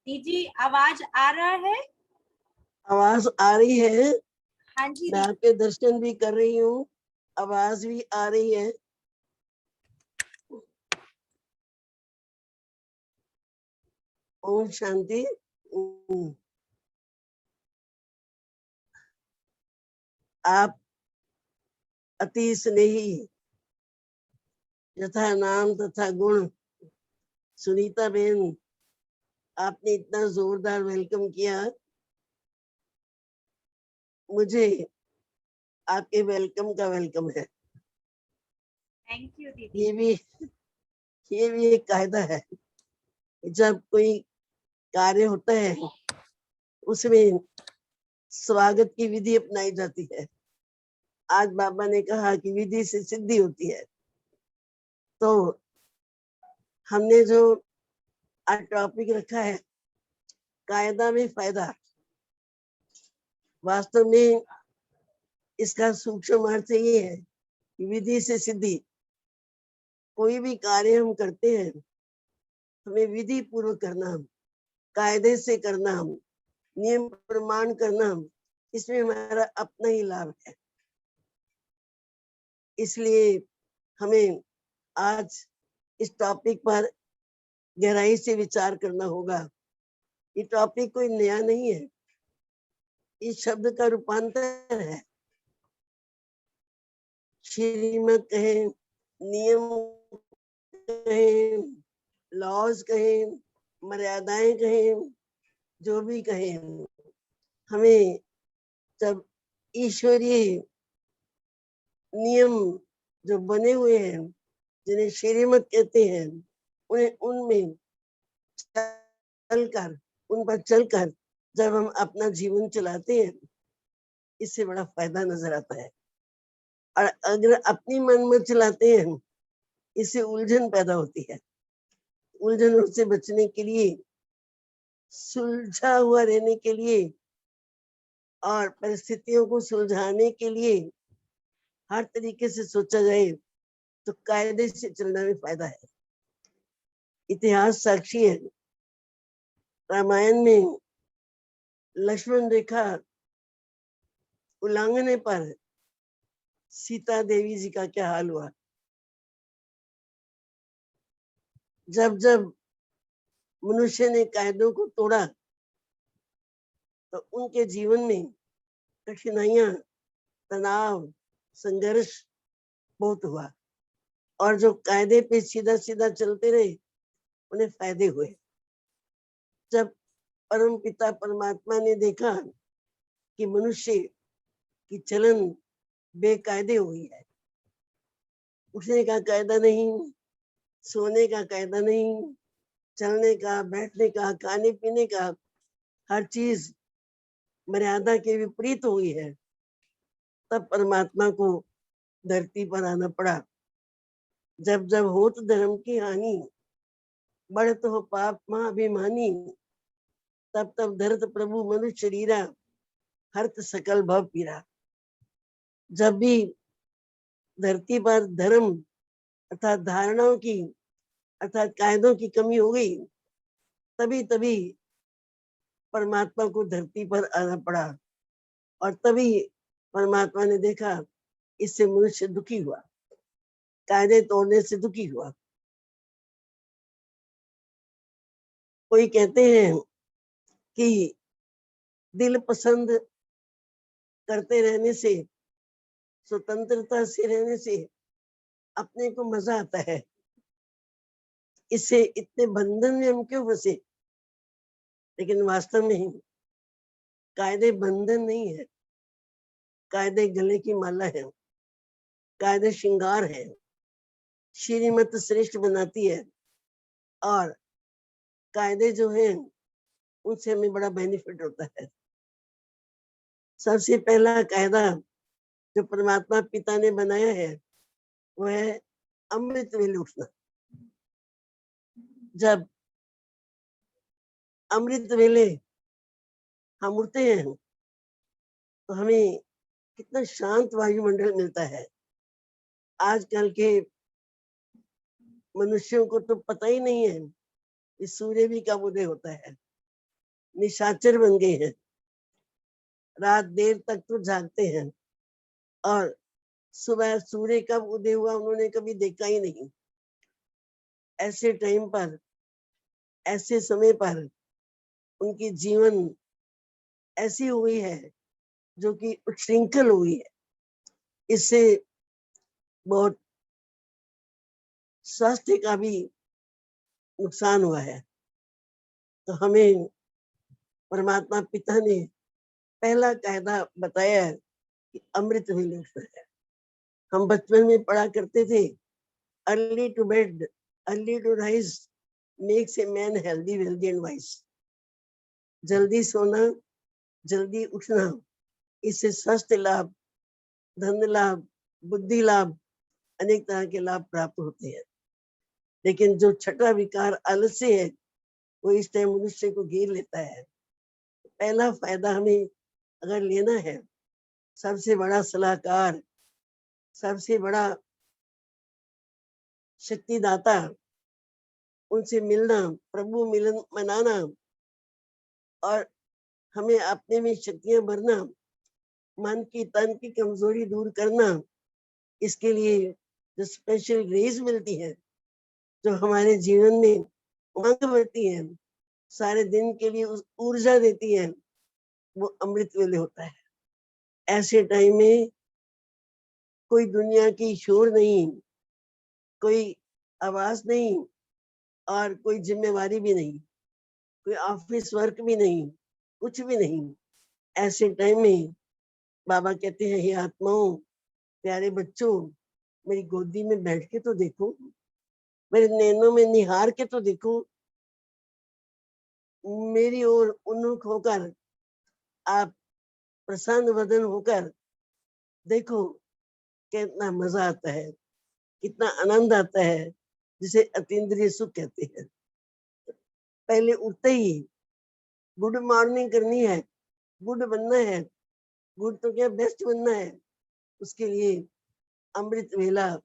दीदी आवाज आ रहा है? आवाज आ रही है। हाँ जी मैं आपके दर्शन भी कर रही हूँ, आवाज भी आ रही है। ओम शांति। आप अति स्नेही, यथा नाम तथा गुण। सुनीता बेन, आपने इतना जोरदार वेलकम किया। मुझे आपके वेलकम का वेलकम है। थैंक यू दीदी। ये भी एक कायदा है। जब कोई कार्य होता है उसमें स्वागत की विधि अपनाई जाती है। आज बाबा ने कहा कि विधि से सिद्धि होती है, तो हमने जो आज टॉपिक रखा है कायदा में फायदा, वास्तव में इसका सूक्ष्म अर्थ ये है कि विधि से सिद्धि। कोई भी कार्य हम करते हैं हमें विधि पूर्वक करना, हम कायदे से करना, हम नियम प्रमाण करना, हम इसमें हमारा अपना ही लाभ है। इसलिए हमें आज इस टॉपिक पर गहराई से विचार करना होगा। ये टॉपिक कोई नया नहीं है, इस शब्द का रूपांतर है। श्रीमत कहें, नियम कहें, लॉज कहें, मर्यादाएं कहें, जो भी कहें, हमें जब ईश्वरीय नियम जो बने हुए हैं जिन्हें श्रीमत कहते हैं, उन्हें उनमें चलकर, उन पर चलकर जब हम अपना जीवन चलाते हैं, इससे बड़ा फायदा नजर आता है। और अगर अपनी मन में चलाते हैं, इससे उलझन पैदा होती है। उलझनों से बचने के लिए, सुलझा हुआ रहने के लिए और परिस्थितियों को सुलझाने के लिए हर तरीके से सोचा जाए तो कायदे से चलने में फायदा है। इतिहास साक्षी है। रामायण में लक्ष्मण रेखा उल्लंघने पर सीता देवी जी का क्या हाल हुआ। जब जब मनुष्य ने कायदों को तोड़ा तो उनके जीवन में कठिनाइयां, तनाव, संघर्ष बहुत हुआ। और जो कायदे पे सीधा सीधा चलते रहे उन्हें फायदे हुए। जब परम पिता परमात्मा ने देखा कि मनुष्य की चलन बेकायदे हुई है, उठने का कायदा नहीं, सोने का कायदा नहीं, चलने का, बैठने का, खाने पीने का, हर चीज मर्यादा के विपरीत हुई है, तब परमात्मा को धरती पर आना पड़ा। जब जब होत धर्म की हानि, बढ़त हो पाप महाभिमानी, तब तब धरत प्रभु मनुष्य शरीरा, हर्त सकल भव पीरा। जब भी धरती पर धर्म अर्थात धारणाओं की, अर्थात कायदों की कमी हो गई, तभी तभी परमात्मा को धरती पर आना पड़ा। और तभी परमात्मा ने देखा इससे मनुष्य दुखी हुआ, कायदे तोड़ने से दुखी हुआ। कोई कहते हैं कि दिल पसंद करते रहने से, स्वतंत्रता से रहने से अपने को मजा आता है, इससे इतने बंधन में हम क्यों फंसे। लेकिन वास्तव में कायदे बंधन नहीं है, कायदे गले की माला है, कायदे श्रृंगार है। श्रीमत श्रेष्ठ बनाती है और कायदे जो है उनसे हमें बड़ा बेनिफिट होता है। सबसे पहला कायदा जो परमात्मा पिता ने बनाया है वो है अमृत वेले उठना। जब अमृत वेले हम उठते हैं तो हमें कितना शांत वायुमंडल मिलता है। आजकल के मनुष्यों को तो पता ही नहीं है कि सूर्य भी कब उदय होता है, निशाचर बन गए हैं, रात देर तक तो जागते हैं और सुबह सूर्य कब उदय हुआ उन्होंने कभी देखा ही नहीं। ऐसे टाइम पर, ऐसे समय पर उनकी जीवन ऐसी हुई है जो कि उच्छृंखल हुई है। इससे बहुत स्वास्थ्य का भी नुकसान हुआ है। तो हमें परमात्मा पिता ने पहला कायदा बताया है कि अमृत वेले उठना है। हम बचपन में पढ़ा करते थे, early to bed early to rise makes a man healthy wealthy and wise. जल्दी सोना, जल्दी उठना, इससे स्वास्थ्य लाभ, धन लाभ, बुद्धि लाभ, अनेक तरह के लाभ प्राप्त होते हैं। लेकिन जो छठा विकार आलस्य है वो इस टाइम मनुष्य को घेर लेता है। पहला फायदा हमें अगर लेना है, सबसे बड़ा सलाहकार, सबसे बड़ा शक्तिदाता, उनसे मिलना, प्रभु मिलन मनाना और हमें अपने में शक्तियां भरना, मन की तन की कमजोरी दूर करना, इसके लिए जो स्पेशल ग्रेस मिलती है, जो हमारे जीवन में उमंग भरती है, सारे दिन के लिए उस ऊर्जा देती है, वो अमृत वेले होता है। ऐसे टाइम में कोई दुनिया की शोर नहीं, कोई आवाज नहीं और कोई जिम्मेवारी भी नहीं, कोई ऑफिस वर्क भी नहीं, कुछ भी नहीं। ऐसे टाइम में बाबा कहते हैं, हे आत्माओं, प्यारे बच्चों, मेरी गोदी में बैठ के तो देखो, मेरे नैनों में निहार के तो देखो, मेरी ओर उन्मुख होकर आप प्रसन्न वदन होकर देखो, कितना मजा आता है, कितना आनंद आता है, जिसे अतीन्द्रिय सुख कहते हैं। पहले उठते ही गुड मॉर्निंग करनी है, गुड बनना है, गुड तो क्या बेस्ट बनना है, उसके लिए अमृत वेला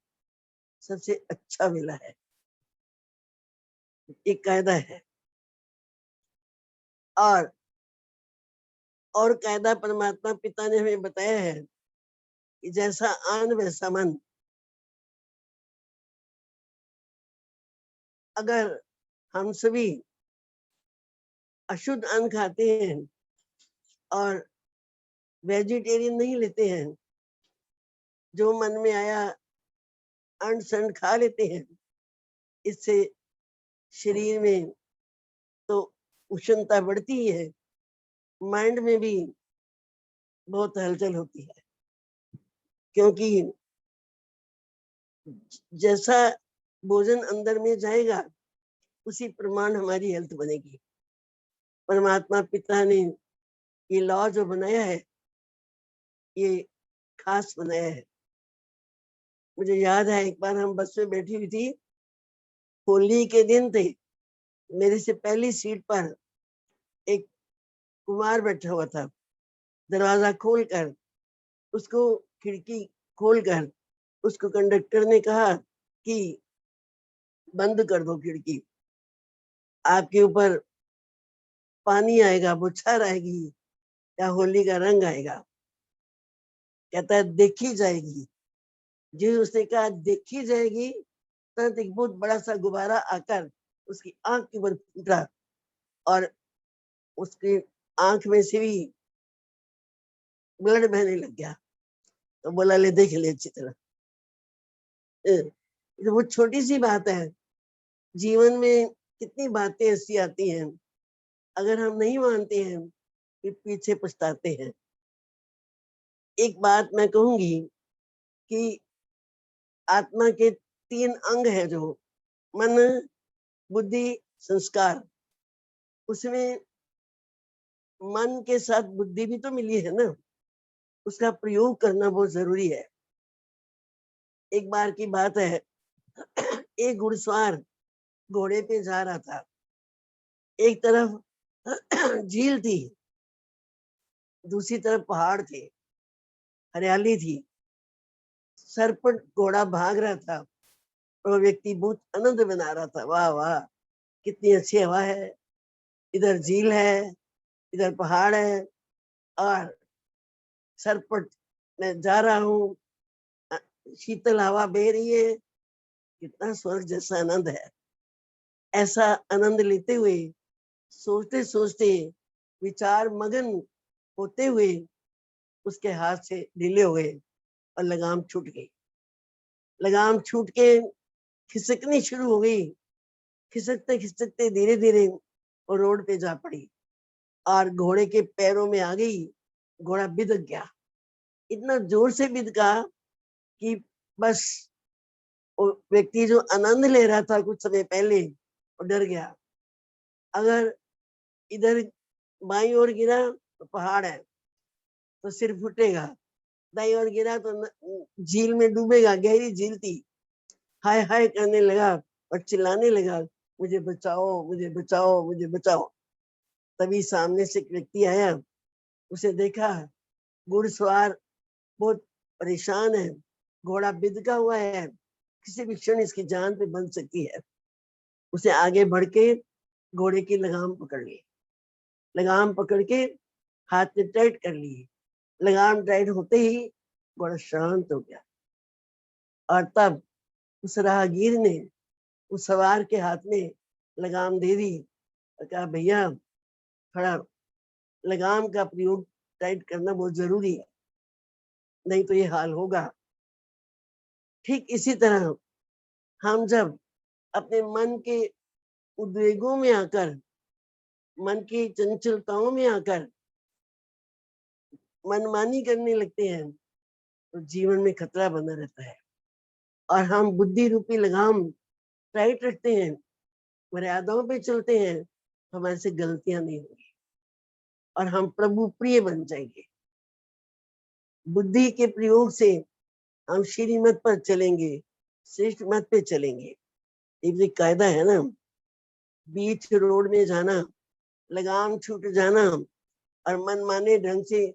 सबसे अच्छा वेला है। एक कायदा है और कायदा परमात्मा पिता ने हमें बताया है कि जैसा आन वैसा मन। अगर हम सभी अशुद्ध अन्न खाते हैं और वेजिटेरियन नहीं लेते हैं, जो मन में आया अन्न सन खा लेते हैं, इससे शरीर में तो उष्णता बढ़ती ही है, माइंड में भी बहुत हलचल होती है, क्योंकि जैसा भोजन अंदर में जाएगा उसी प्रमाण हमारी हेल्थ बनेगी। परमात्मा पिता ने ये लॉ जो बनाया है, ये खास बनाया है। मुझे याद है एक बार हम बस में बैठी हुई थी, होली के दिन थे, मेरे से पहली सीट पर एक कुमार बैठा हुआ था। दरवाजा खोलकर उसको, खिड़की खोलकर उसको कंडक्टर ने कहा कि बंद कर दो खिड़की, आपके ऊपर पानी आएगा, बौछार आएगी या होली का रंग आएगा। कहता है देखी जाएगी। जी उसने कहा देखी जाएगी, तुरंत एक बहुत बड़ा सा गुब्बारा आकर उसकी आंख के ऊपर फूटा और उसकी आंख में से भी ब्लड बहने लग गया। तो बोला ले देख ले अच्छी तरह। तो वो छोटी सी बात है, जीवन में कितनी बातें ऐसी आती हैं, अगर हम नहीं मानते हैं फिर पीछे पछताते हैं। एक बात मैं कहूंगी कि आत्मा के 3 अंग है, जो मन, बुद्धि, संस्कार। उसमें मन के साथ बुद्धि भी तो मिली है ना, उसका प्रयोग करना बहुत जरूरी है। एक बार की बात है, एक घुड़सवार घोड़े पे जा रहा था, एक तरफ झील थी, दूसरी तरफ पहाड़ थे, हरियाली थी, सर पर घोड़ा भाग रहा था और वो व्यक्ति बहुत आनंद बना रहा था, वाह वाह कितनी अच्छी हवा है, इधर झील है, इधर पहाड़ है और सरपट में जा रहा हूँ, शीतल हवा बह रही है, कितना स्वर्ग जैसा आनंद है। ऐसा आनंद लेते हुए, सोचते सोचते, विचार मगन होते हुए उसके हाथ से ढीले हो गए और लगाम छूट गई। लगाम छूट के खिसकनी शुरू हो गई। खिसकते खिसकते धीरे धीरे वो रोड पे जा पड़ी और घोड़े के पैरों में आ गई। घोड़ा बिदक गया, इतना जोर से बिदका कि बस वो व्यक्ति जो आनंद ले रहा था कुछ समय पहले, वो डर गया। अगर इधर बाईं ओर गिरा तो पहाड़ है तो सिर फूटेगा, दाईं ओर गिरा तो झील में डूबेगा। गहरी झील थी। हाय हाय करने लगा और चिल्लाने लगा, मुझे बचाओ, मुझे बचाओ, मुझे बचाओ। तभी सामने से एक व्यक्ति आया, उसे देखा घुड़सवार बहुत परेशान है, घोड़ा बिदका हुआ है, किसी भी क्षण इसकी जान पे बन सकती है। उसे आगे बढ़ के घोड़े की लगाम पकड़ ली। लगाम पकड़ के हाथ में टाइट कर ली। लगाम टाइट होते ही घोड़ा शांत हो गया और तब उस राहगीर ने उस सवार के हाथ में लगाम दे दी और कहा, भैया थोड़ा लगाम का प्रयोग टाइट करना बहुत जरूरी है, नहीं तो ये हाल होगा। ठीक इसी तरह हम जब अपने मन के उद्वेगों में आकर, मन की चंचलताओं में आकर मनमानी करने लगते हैं तो जीवन में खतरा बना रहता है। और हम बुद्धि रूपी लगाम टाइट रखते हैं, मर्यादाओं पे चलते हैं, तो हमारे से गलतियां नहीं होंगी और हम प्रभु प्रिय बन जाएंगे। बुद्धि के प्रयोग से हम श्रीमत पर चलेंगे, श्रेष्ठ मत पे चलेंगे। एक कायदा है ना, बीच रोड में जाना, लगाम छूट जाना और मनमाने ढंग से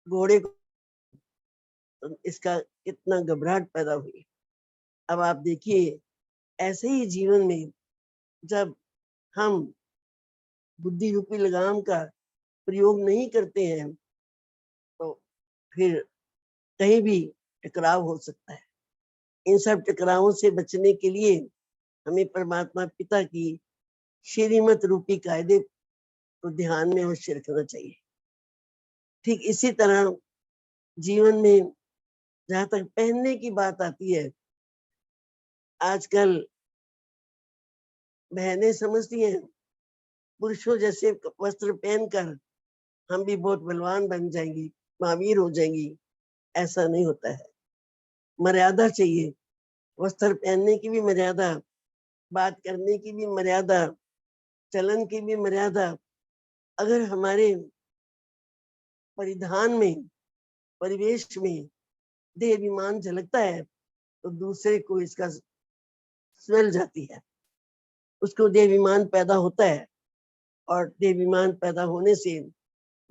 घोड़े को, इसका कितना घबराहट पैदा हुई। अब आप देखिए, ऐसे ही जीवन में जब हम बुद्धि रूपी लगाम का प्रयोग नहीं करते हैं तो फिर कहीं भी टकराव हो सकता है। इन सब टकरावों से बचने के लिए हमें परमात्मा पिता की श्रीमत रूपी कायदे को ध्यान में अवश्य रखना चाहिए। ठीक इसी तरह जीवन में जहां तक पहनने की बात आती है, आजकल बहनें समझती हैं पुरुषों जैसे वस्त्र पहनकर हम भी बहुत बलवान बन जाएंगी, महावीर हो जाएंगी। ऐसा नहीं होता है। मर्यादा चाहिए, वस्त्र पहनने की भी मर्यादा, बात करने की भी मर्यादा, चलन की भी मर्यादा। अगर हमारे परिधान में, परिवेश में देहाभिमान झलकता है तो दूसरे को इसका स्मेल जाती है, उसको देहाभिमान पैदा होता है। और देहाभिमान पैदा होने से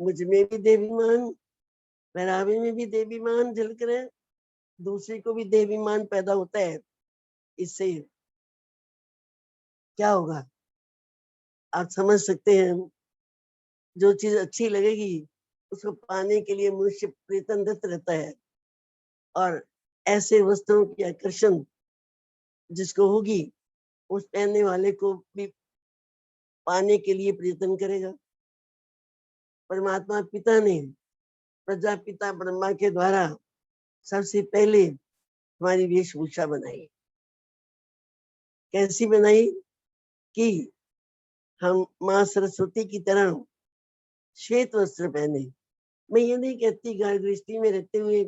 मुझ में भी देहाभिमान, पहरावे में भी देहाभिमान झलक रहे, दूसरे को भी देहाभिमान पैदा होता है। इससे क्या होगा आप समझ सकते हैं। जो चीज अच्छी लगेगी उसको पाने के लिए मनुष्य प्रयत्नरत रहता है और ऐसे वस्त्रों की आकर्षण जिसको होगी उस पहनने वाले को भी पाने के लिए प्रयत्न करेगा। परमात्मा पिता ने प्रजापिता ब्रह्मा के द्वारा सबसे पहले हमारी वेशभूषा बनाई। कैसी बनाई कि हम माँ सरस्वती की तरह श्वेत वस्त्र पहने। मैं ये नहीं कहती घर गृहस्थी में रहते हुए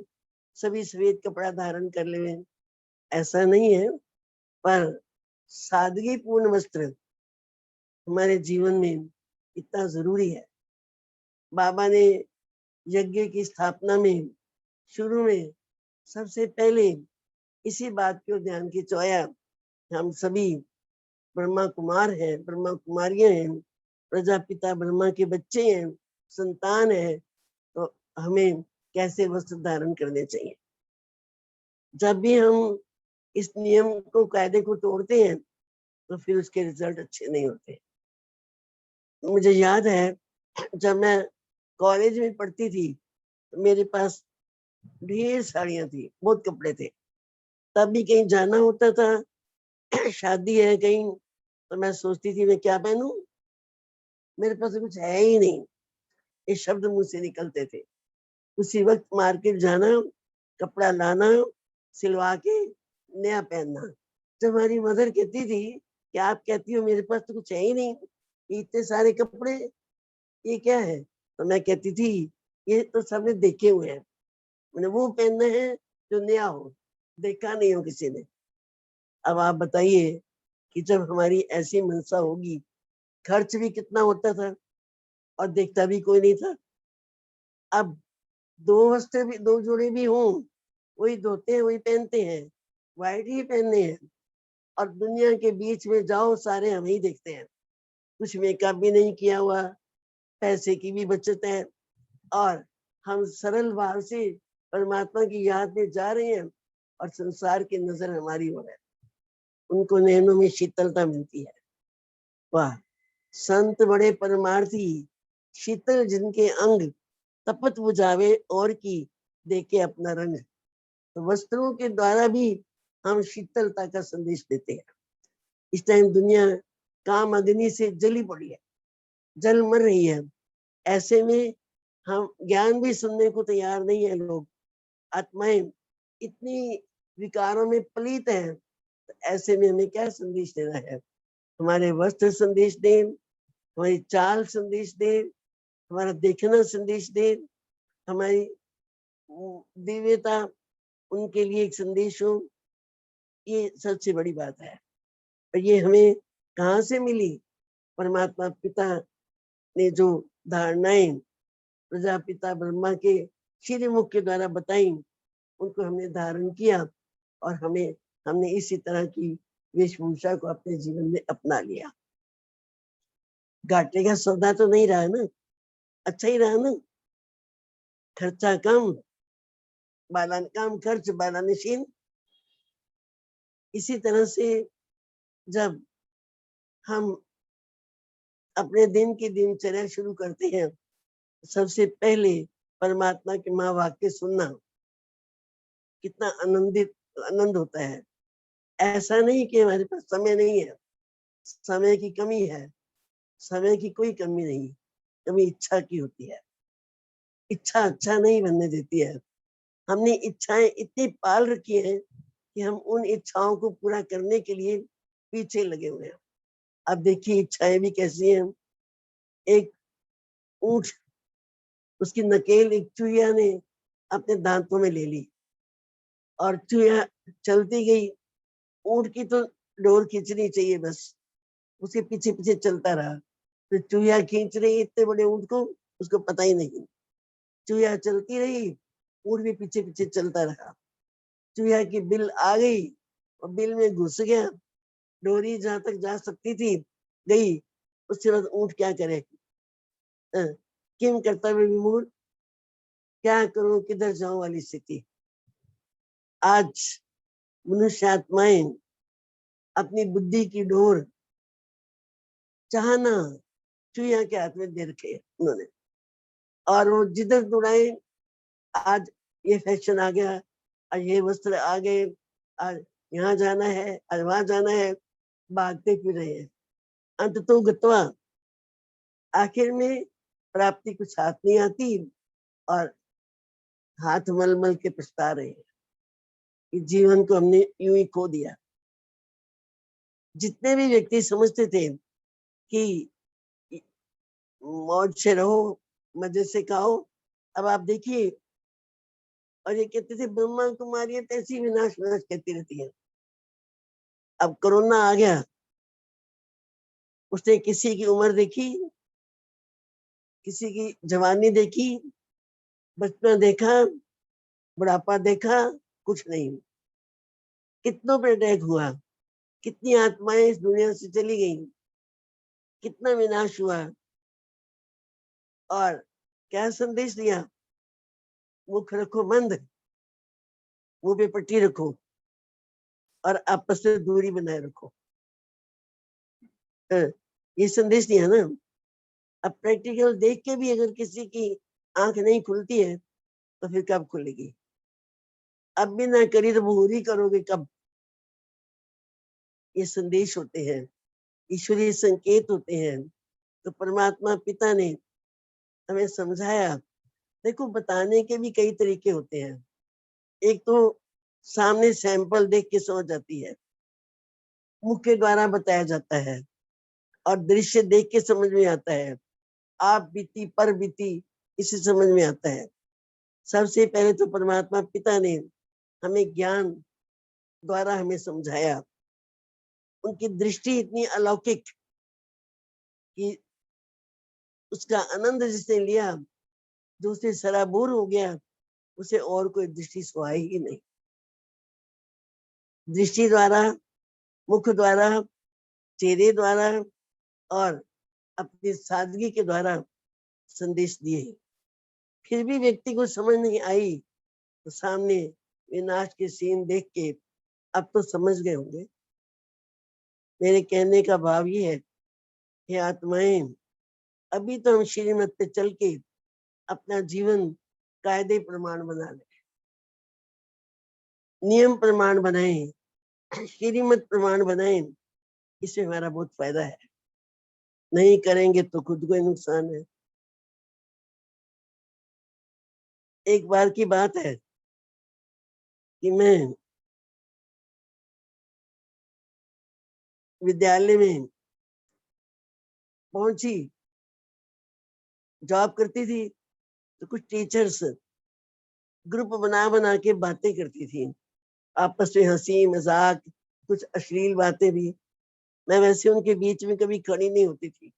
सभी श्वेत कपड़ा धारण कर ले, ऐसा नहीं है, पर सादगी पूर्ण वस्त्र हमारे जीवन में इतना जरूरी है। बाबा ने यज्ञ की स्थापना में शुरू में सबसे पहले इसी बात को ध्यान खिंचवाया। हम सभी ब्रह्मा कुमार हैं, ब्रह्मा कुमारियां हैं, प्रजापिता ब्रह्मा के बच्चे हैं, संतान है, तो हमें कैसे वस्त्र धारण करने चाहिए। जब भी हम इस नियम को, कायदे को तोड़ते हैं तो फिर उसके रिजल्ट अच्छे नहीं होते। मुझे याद है जब मैं कॉलेज में पढ़ती थी तो मेरे पास ढेर साड़ियां थी, बहुत कपड़े थे। तब भी कहीं जाना होता था शादी है कहीं, तो मैं सोचती थी मैं क्या पहनूं, मेरे पास तो कुछ है ही नहीं। ये शब्द मुंह से निकलते थे। उसी वक्त मार्केट जाना, कपड़ा लाना, सिलवा के नया पहनना। जब हमारी मदर कहती थी कि आप कहती हो मेरे पास तो कुछ है ही नहीं, ये इतने सारे कपड़े, ये क्या है? तो मैं कहती थी ये तो सबने देखे हुए हैं, मैंने वो पहनना है जो नया हो, देखा नहीं हो किसी ने। अब आप बताइए कि जब हमारी ऐसी मनसा होगी, खर्च भी कितना होता था और देखता भी कोई नहीं था। अब दो वस्त्र भी, दो जोड़े भी हों, वही धोते हैं, वही पहनते हैं, व्हाइट ही पहनने हैं। और दुनिया के बीच में जाओ सारे हम ही देखते हैं, कुछ मेकअप भी नहीं किया हुआ, पैसे की भी बचत है, और हम सरल भाव से परमात्मा की याद में जा रहे हैं और संसार की नजर हमारी ओर है। उनको नैनों में शीतलता मिलती है। वाह, संत बड़े परमार्थी, शीतल जिनके अंग, तपत बुझावे और की देके अपना रंग। तो वस्त्रों के द्वारा भी हम शीतलता का संदेश देते हैं। इस टाइम दुनिया काम अग्नि से जली पड़ी है, जल मर रही है। ऐसे में हम ज्ञान भी सुनने को तैयार नहीं है लोग। आत्माएं इतनी विकारों में पलीत है, तो ऐसे में हमें क्या संदेश देना है? हमारे वस्त्र संदेश दें, हमारी चाल संदेश दें, हमारा देखना संदेश दें, हमारी दिव्यता उनके लिए एक संदेश हो। ये सबसे बड़ी बात है। और ये हमें कहाँ से मिली? परमात्मा पिता ने जो धारणाएं प्रजापिता ब्रह्मा के श्रीमुख के द्वारा बताई, उनको हमने धारण किया और हमने इसी तरह की वेशभूषा को अपने जीवन में अपना लिया। घाटे का सौदा तो नहीं रहा ना, अच्छा ही रहा ना। खर्चा कम, कम खर्च बालानशीन। इसी तरह से जब हम अपने दिन की दिनचर्या शुरू करते हैं, सबसे पहले परमात्मा के महावाक्य सुनना कितना आनंद होता है। ऐसा नहीं कि हमारे पास समय नहीं है, समय की कमी है, समय की कोई कमी नहीं, कमी इच्छा की होती है। इच्छा अच्छा नहीं बनने देती है। हमने इच्छाएं इतनी पाल रखी हैं कि हम उन इच्छाओं को पूरा करने के लिए पीछे लगे हुए हैं। अब देखिए इच्छाएं भी कैसी हैं। एक ऊंट, उसकी नकेल एक चूहिया ने अपने दांतों में ले ली और चूहिया चलती गई। ऊंट की तो डोर खींचनी चाहिए बस, उसके पीछे पीछे चलता रहा। तो चूहिया खींच रही इतने बड़े ऊंट को, उसको पता ही नहीं। चूहिया चलती रही, ऊंट भी पीछे पीछे चलता रहा। चूहिया की बिल आ गई और बिल में घुस गया। डोरी जहां तक जा सकती थी गई। उसके बाद ऊंट क्या करे? किम कर्तव्य विमूढ़, क्या करूं किधर जाऊं वाली स्थिति। आज मनुष्य आत्माएं अपनी बुद्धि की डोर चाहना चूहिया के हाथ में दे रखे उन्होंने, और वो जिधर दौड़ाए। आज ये फैशन आ गया, आज ये वस्त्र आ गए, आज यहाँ जाना है, आज वहां जाना है, भागते फिर रहे हैं। अंत तो गत्वा, आखिर में प्राप्ति कुछ हाथ नहीं आती और हाथ मल मल के पछता रहे हैं कि जीवन को हमने यूं ही खो दिया। जितने भी व्यक्ति समझते थे कि मौज से रहो, मजे से खाओ, अब आप देखिए। और ये कहते थे ब्रह्मा कुमारी तैसी विनाश विनाश कहती रहती है। अब कोरोना आ गया, उसने किसी की उम्र देखी, किसी की जवानी देखी, बचपन देखा, बुढ़ापा देखा, कुछ नहीं। कितनों पे अटैक हुआ, कितनी आत्माएं इस दुनिया से चली गई, कितना विनाश हुआ। और क्या संदेश दिया? मुख रखो बंद, मुंह पे पट्टी रखो और आपस में दूरी बनाए रखो। ये संदेश दिया ना। अब प्रैक्टिकल देख के भी अगर किसी की आंख नहीं खुलती है तो फिर कब खुलेगी? अब भी ना करी तो भूरी करोगे कब? ये संदेश होते हैं, ईश्वरीय संकेत होते हैं। तो परमात्मा पिता ने हमें समझाया। देखो, बताने के भी कई तरीके होते हैं। एक तो सामने सैंपल देख के समझ जाती है, मुख के द्वारा बताया जाता है, और दृश्य देख के समझ में आता है। आप बीती पर बीती इसे समझ में आता है। सबसे पहले तो परमात्मा पिता ने हमें ज्ञान द्वारा हमें समझाया। उनकी दृष्टि इतनी अलौकिक कि उसका आनंद जिसने लिया, जो उससे सराबोर हो गया, उसे और कोई दृष्टि सुहाई ही नहीं। दृष्टि द्वारा, मुख द्वारा, चेहरे द्वारा और अपनी सादगी के द्वारा संदेश दिए। फिर भी व्यक्ति को समझ नहीं आई तो सामने विनाश के सीन देख के अब तो समझ गए होंगे। मेरे कहने का भाव ये है, हे आत्माएं, अभी तो हम श्रीमत पे चल के अपना जीवन कायदे प्रमाण बना लें, नियम प्रमाण बनाएं, श्रीमत प्रमाण बनाएं। इससे हमारा बहुत फायदा है। नहीं करेंगे तो खुद को ही नुकसान है। एक बार की बात है कि मैं विद्यालय में पहुंची, जॉब करती थी, तो कुछ टीचर्स ग्रुप बना बना के बातें करती थी, आपस में हंसी मजाक, कुछ अश्लील बातें भी। मैं वैसे उनके बीच में कभी खड़ी नहीं होती थी,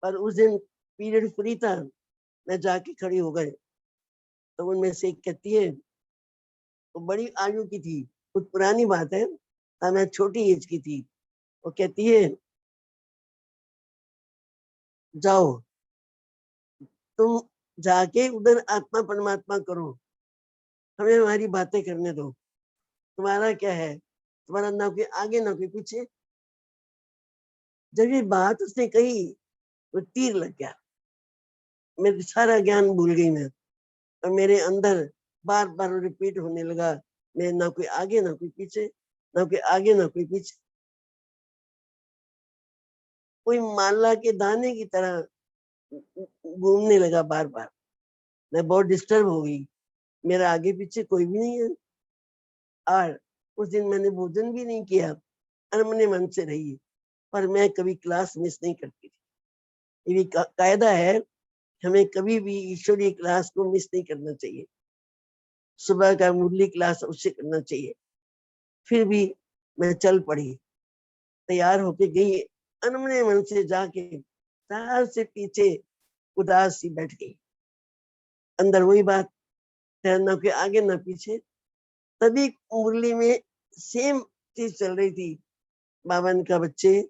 पर उस दिन पीरियड फ्री था, मैं जाके खड़ी हो गई। तो उनमें से एक कहती है, वो बड़ी आयु की थी, कुछ पुरानी बात है, मैं छोटी एज की थी। वो कहती है, जाओ तुम जाके उधर आत्मा परमात्मा करो, हमें हमारी बातें करने दो। तुम्हारा क्या है, तुम्हारा ना कोई आगे ना कोई पीछे। जब ये बात उसने कही वो तीर लग गया, मेरा सारा ज्ञान भूल गई मैं, और मेरे अंदर बार बार रिपीट होने लगा, मैं ना कोई आगे ना कोई पीछे, ना कोई आगे ना कोई पीछे। कोई माला के दाने की तरह घूमने लगा बार बार। मैं बहुत डिस्टर्ब हो गई, मेरा आगे पीछे कोई भी नहीं है। और उस दिन मैंने भोजन भी नहीं किया, अनमने मन से रही। पर मैं कभी क्लास मिस नहीं करती थी। ये भी कायदा है, हमें कभी भी ईश्वरीय क्लास को मिस नहीं करना चाहिए। सुबह का मुरली क्लास अवश्य करना चाहिए। फिर भी मैं चल पड़ी, तैयार होके गई, अनमने मन से जाके सार से पीछे उदास सी बैठ गई। अंदर वही बात, ना के आगे ना पीछे। तभी मुरली में सेम चीज चल रही थी, बाबा ने कहा, बच्चे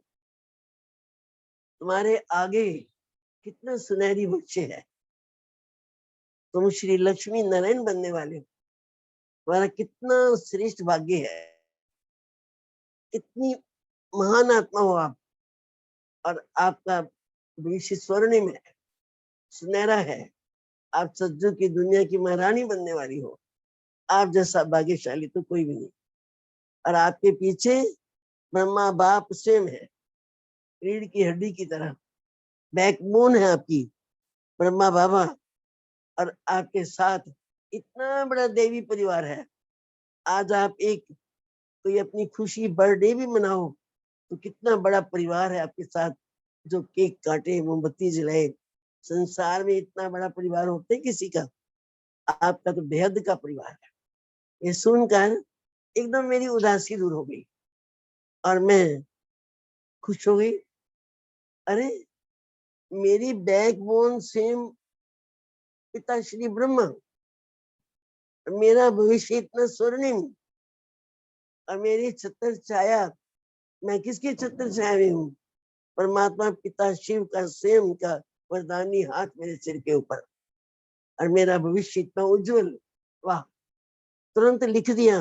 तुम्हारे आगे कितना सुनहरी बच्चे है, तुम श्री लक्ष्मी नारायण बनने वाले हो, तुम्हारा कितना श्रेष्ठ भाग्य है, कितनी महान आत्मा हो आप, और आपका भविष्य स्वर्णिम है, सुनहरा है। आप सज्जों की दुनिया की महारानी बनने वाली हो। आप जैसा भाग्यशाली तो कोई भी नहीं। और आपके पीछे ब्रह्मा बाप स्वयं है, रीढ़ की हड्डी की तरह बैकबोन है आपकी, ब्रह्मा बाबा। और आपके साथ इतना बड़ा देवी परिवार है। आज आप एक कोई अपनी खुशी बर्थडे भी मनाओ तो कितना बड़ा परिवार है आपके साथ, जो केक काटे, मोमबत्ती जलाए। संसार में इतना बड़ा परिवार होता है किसी का? आपका तो बेहद का परिवार है। ये सुनकर एकदम मेरी उदासी दूर हो गई और मैं खुश हो गई। अरे, मेरी बैकबोन सेम पिता श्री ब्रह्मा, मेरा भविष्य इतना स्वर्णिम, और मेरी छत्र छाया, मैं किसकी छत्र छाया में हूँ? परमात्मा पिता शिव का स्वयं का वरदानी हाथ मेरे सिर के ऊपर, और मेरा भविष्य इतना उज्जवल। वाह! तुरंत लिख दिया,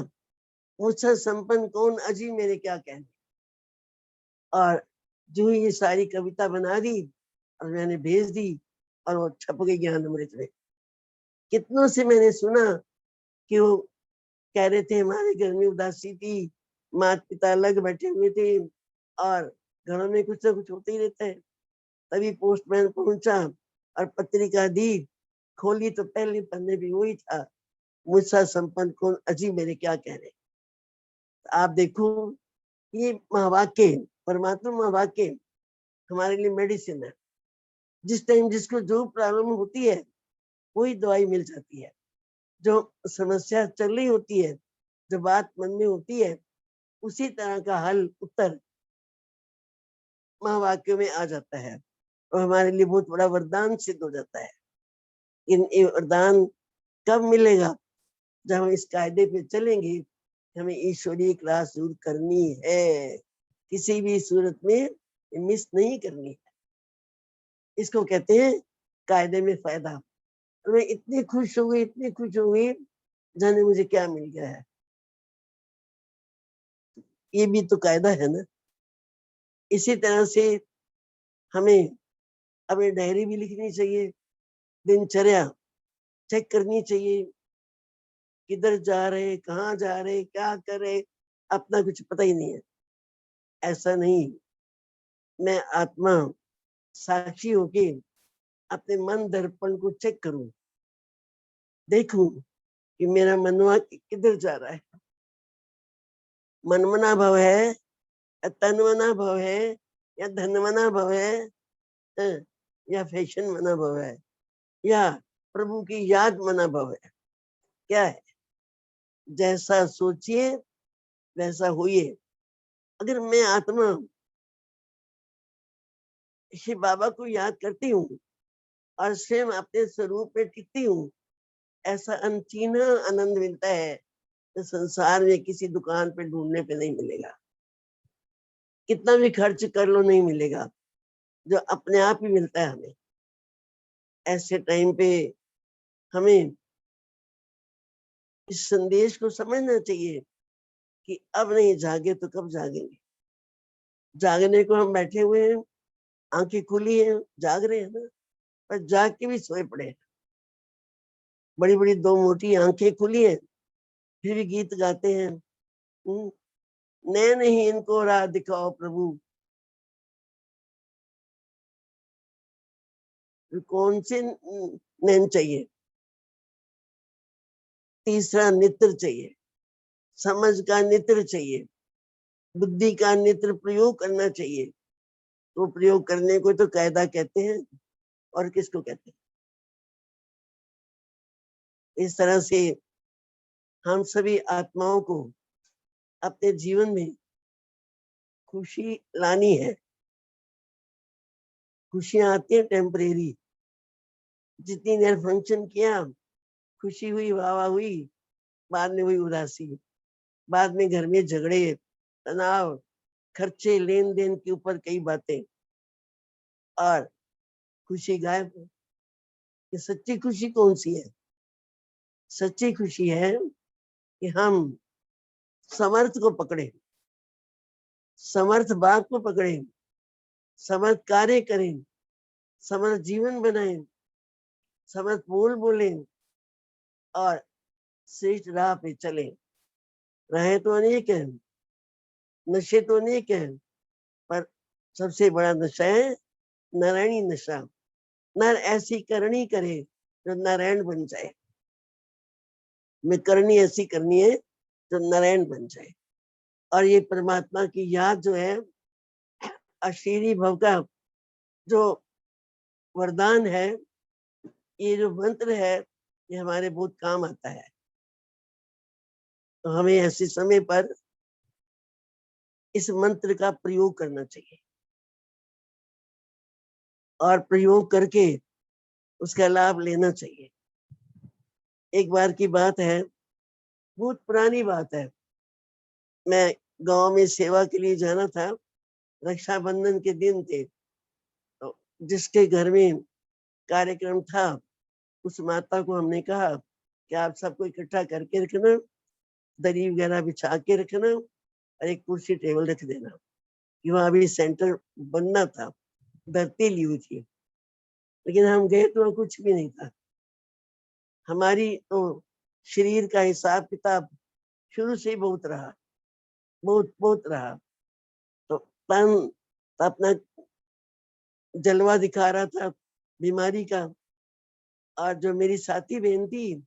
मुझसे संपन्न कौन अजी मेरे क्या कहने। और जो ये सारी कविता बना दी, और मैंने भेज दी और वो छप गई ज्ञान अमृत में। कितनों से मैंने सुना कि वो कह रहे थे हमारे घर में उदासी थी, माता पिता अलग बैठे हुए थे और घरों में कुछ ना कुछ होते ही रहता है। तभी पोस्टमैन पहुंचा और पत्रिका दी, खोली तो पहले पन्ने भी वही था, मुझसा संपन्न कौन अजी मेरे क्या कह रहे। आप देखो ये महावाक्य, परमात्मा महावाक्य हमारे लिए मेडिसिन है। जिस टाइम जिसको जो प्रॉब्लम होती है वही दवाई मिल जाती है। जो समस्या चल रही होती है, जो बात मन में होती है, उसी तरह का हल उत्तर महावाक्यों में आ जाता है और हमारे लिए बहुत बड़ा वरदान सिद्ध हो जाता है। ये वरदान कब मिलेगा? जब हम इस कायदे पे चलेंगे, हमें ईश्वरीय क्लास जरूर करनी है, किसी भी सूरत में मिस नहीं करनी है। इसको कहते हैं कायदे में फायदा। और मैं इतनी खुश हो गई, इतनी खुश हो गई, जाने मुझे क्या मिल गया है। ये भी तो कायदा है ना। इसी तरह से हमें अपनी डायरी भी लिखनी चाहिए, दिनचर्या चेक करनी चाहिए, किधर जा रहे, कहाँ जा रहे, क्या कर रहे, अपना कुछ पता ही नहीं है। ऐसा नहीं, मैं आत्मा साक्षी होके अपने मन दर्पण को चेक करूं, देखूं कि मेरा मनवा किधर जा रहा है। मनमना भव है या तनमना भव है या धनमना भव है, हाँ, या फैशन मना भव है या प्रभु की याद मना भव है। क्या है? जैसा सोचिए वैसा होइए। अगर मैं आत्मा श्री बाबा को याद करती हूँ और स्वयं अपने स्वरूप में टिकती हूँ, ऐसा अनचीना आनंद मिलता है तो संसार में किसी दुकान पे ढूंढने पे नहीं मिलेगा। कितना भी खर्च कर लो नहीं मिलेगा, जो अपने आप ही मिलता है हमें। ऐसे टाइम पे हमें इस संदेश को समझना चाहिए कि अब नहीं जागे तो कब जागेंगे। जागने को हम बैठे हुए हैं, आंखें खुली हैं, जाग रहे हैं ना, पर जाग के भी सोए पड़े हैं। बड़ी बड़ी दो मोटी आंखें खुली हैं, फिर भी गीत गाते हैं। नैन ही इनको राह दिखाओ प्रभु। कौन से नैन चाहिए? तीसरा नेत्र चाहिए, समझ का नेत्र चाहिए, बुद्धि का नेत्र प्रयोग करना चाहिए। तो प्रयोग करने को तो कायदा कहते हैं, और किसको कहते हैं? इस तरह से हम सभी आत्माओं को अपने जीवन में खुशी लानी है। खुशियां आती हैं टेम्परेरी। जितनी देर फंक्शन किया, खुशी हुई, वाह वाह हुई, बाद में हुई उदासी, बाद में घर में झगड़े, तनाव, खर्चे, लेन देन के ऊपर कई बातें, और खुशी गायब। कि सच्ची खुशी कौन सी है? सच्ची खुशी है कि हम समर्थ को पकड़े, समर्थ बात को पकड़े, समर्थ कार्य करें, समर्थ जीवन बनाए, समर्थ बोल बोले और श्रेष्ठ राह पे चले। रहे तो अनेक है, नशे तो अनेक है, पर सबसे बड़ा नशा है नारायणी नशा। नर ऐसी करनी करे जो नारायण बन जाए। मैं करनी ऐसी करनी है जो नारायण बन जाए। और ये परमात्मा की याद जो है, अशीरी भव का जो वरदान है, ये जो मंत्र है, ये हमारे बहुत काम आता है। तो हमें ऐसे समय पर इस मंत्र का प्रयोग करना चाहिए और प्रयोग करके उसका लाभ लेना चाहिए। एक बार की बात है, बहुत पुरानी बात है। मैं गांव में सेवा के लिए जाना था, रक्षाबंधन के दिन थे। तो जिसके घर में कार्यक्रम था, उस माता को हमने कहा कि आप सबको इकट्ठा करके रखना, दरी वगैरह बिछा के रखना और एक कुर्सी टेबल रख देना, कि वहां भी सेंटर बनना था, धरती ली हुई थी। लेकिन हम गए तो वहाँ कुछ भी नहीं था। हमारी तो शरीर का हिसाब किताब शुरू से ही बहुत रहा, बहुत बहुत रहा। तो तन तो अपना जलवा दिखा रहा था बीमारी का। और जो मेरी साथी बहन थी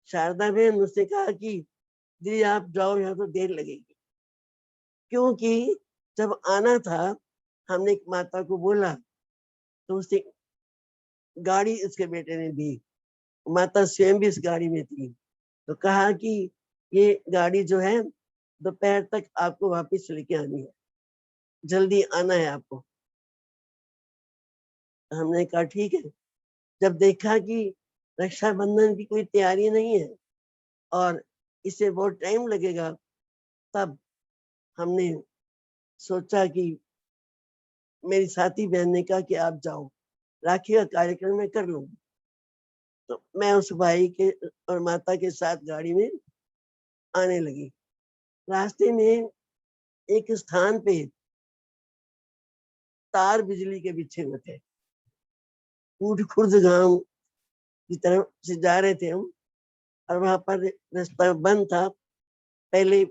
शारदा बहन, उसने कहा कि दीदी आप जाओ, यहाँ तो देर लगेगी। क्योंकि जब आना था हमने एक माता को बोला तो उसने गाड़ी उसके बेटे ने दी, माता स्वयं भी इस गाड़ी में थी। तो कहा कि ये गाड़ी जो है दोपहर तक आपको वापस लेके आनी है, जल्दी आना है आपको। हमने कहा ठीक है। जब देखा कि रक्षाबंधन की कोई तैयारी नहीं है और इसे बहुत टाइम लगेगा, तब हमने सोचा कि मेरी साथी बहन ने कहा कि आप जाओ, राखी का कार्यक्रम मैं कर लूंगी। तो मैं उस भाई के और माता के साथ गाड़ी में आने लगी। रास्ते में एक स्थान पे तार बिजली के बिछे हुए थे। कूट खुर्द गांव की तरफ से जा रहे थे हम, और वहां पर रास्ता बंद था। पहले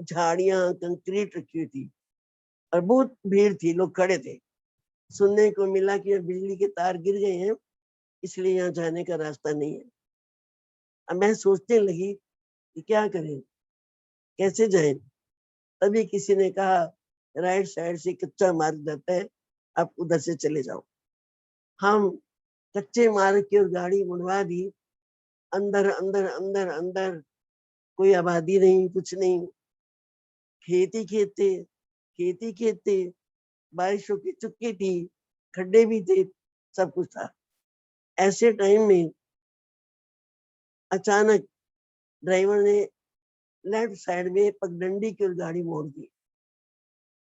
झाड़ियां कंक्रीट रखी हुई थी और बहुत भीड़ थी, लोग खड़े थे। सुनने को मिला कि बिजली के तार गिर गए हैं, इसलिए यहाँ जाने का रास्ता नहीं है। अब मैं सोचने लगी कि क्या करें, कैसे जाएं। तभी किसी ने कहा राइट साइड से कच्चा मार्ग जाता है, आप उधर से चले जाओ। हम कच्चे मार्ग की ओर गाड़ी मुड़वा दी। अंदर अंदर अंदर अंदर कोई आबादी नहीं, कुछ नहीं, खेती खेत थे, खेती खेत थे, बारिशों की चुक्की थी, खड्डे भी थे, सब कुछ था। ऐसे टाइम में अचानक ड्राइवर ने लेफ्ट साइड में पगडंडी की ओर गाड़ी मोड़ दी।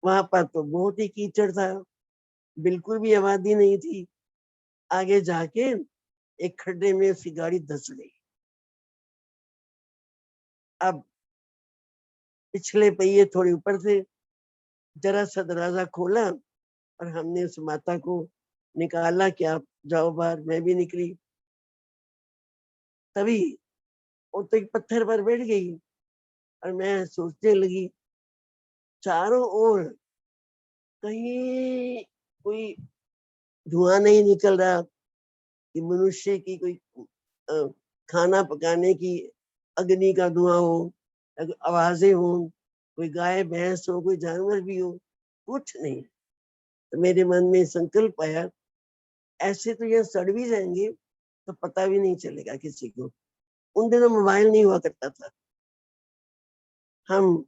वहां पर तो बहुत ही कीचड़ था, बिल्कुल भी आबादी नहीं थी। आगे जाके एक खड्डे में उसकी गाड़ी धंस गई। अब पिछले पहिए थोड़े ऊपर थे, जरा सा दरवाजा खोला और हमने उस माता को निकाला कि आप जाओ बाहर। मैं भी निकली। तभी वो तो एक पत्थर पर बैठ गई और मैं सोचने लगी, चारों ओर कहीं कोई धुआं नहीं निकल रहा कि मनुष्य की कोई अ, खाना पकाने की अग्नि का धुआं हो, आवाजें हो, कोई गाय भैंस हो, कोई जानवर भी हो, कुछ नहीं। तो मेरे मन में संकल्प आया, ऐसे तो यह सड़ भी जाएंगे तो पता भी नहीं चलेगा किसी को। उन दिनों मोबाइल नहीं हुआ करता था। हम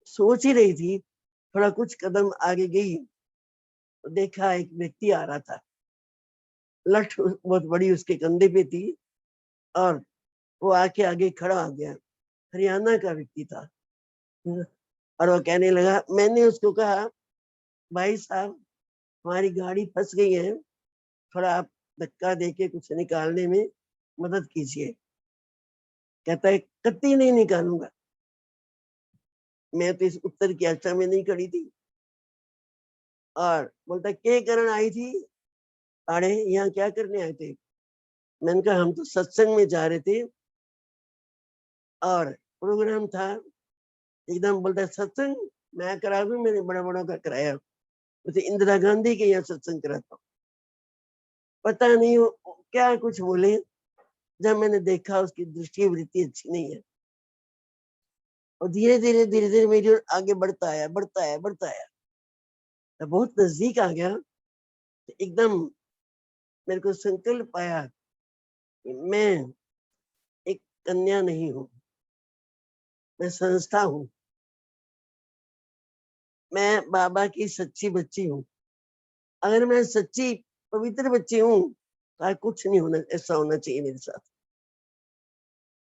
सोच ही रही थी, थोड़ा कुछ कदम आगे गई तो देखा एक व्यक्ति आ रहा था। लठ बहुत बड़ी उसके कंधे पे थी और वो आके आगे खड़ा हो गया। हरियाणा का व्यक्ति था। और वो कहने लगा, मैंने उसको कहा भाई साहब हमारी गाड़ी फंस गई है, थोड़ा आप धक्का देके कुछ निकालने में मदद कीजिए। कहता है कत्ती नहीं निकालूंगा। मैं तो इस उत्तर की आशा में नहीं खड़ी थी। और बोलता के कारण आई थी, अरे यहाँ क्या करने आए थे। मैंने कहा हम तो सत्संग में जा रहे थे और प्रोग्राम था। एकदम बोलता है सत्संग मैं करा दूं, मैंने बड़ा बड़ा का कराया। उसे इंदिरा गांधी के यहाँ सत्संग कराता हूँ। पता नहीं वो क्या कुछ बोले। जब मैंने देखा उसकी दृष्टि वृत्ति अच्छी नहीं है, और धीरे धीरे धीरे धीरे मेरी ओर आगे बढ़ता आया, बढ़ता आया, बढ़ता आया। मैं बहुत नजदीक आ गया तो एकदम मेरे को संकल्प आया कि मैं एक कन्या नहीं हूँ, मैं संस्था हूँ, मैं बाबा की सच्ची बच्ची हूँ। अगर मैं सच्ची पवित्र बच्ची हूँ तो कुछ नहीं होना, ऐसा होना चाहिए मेरे साथ।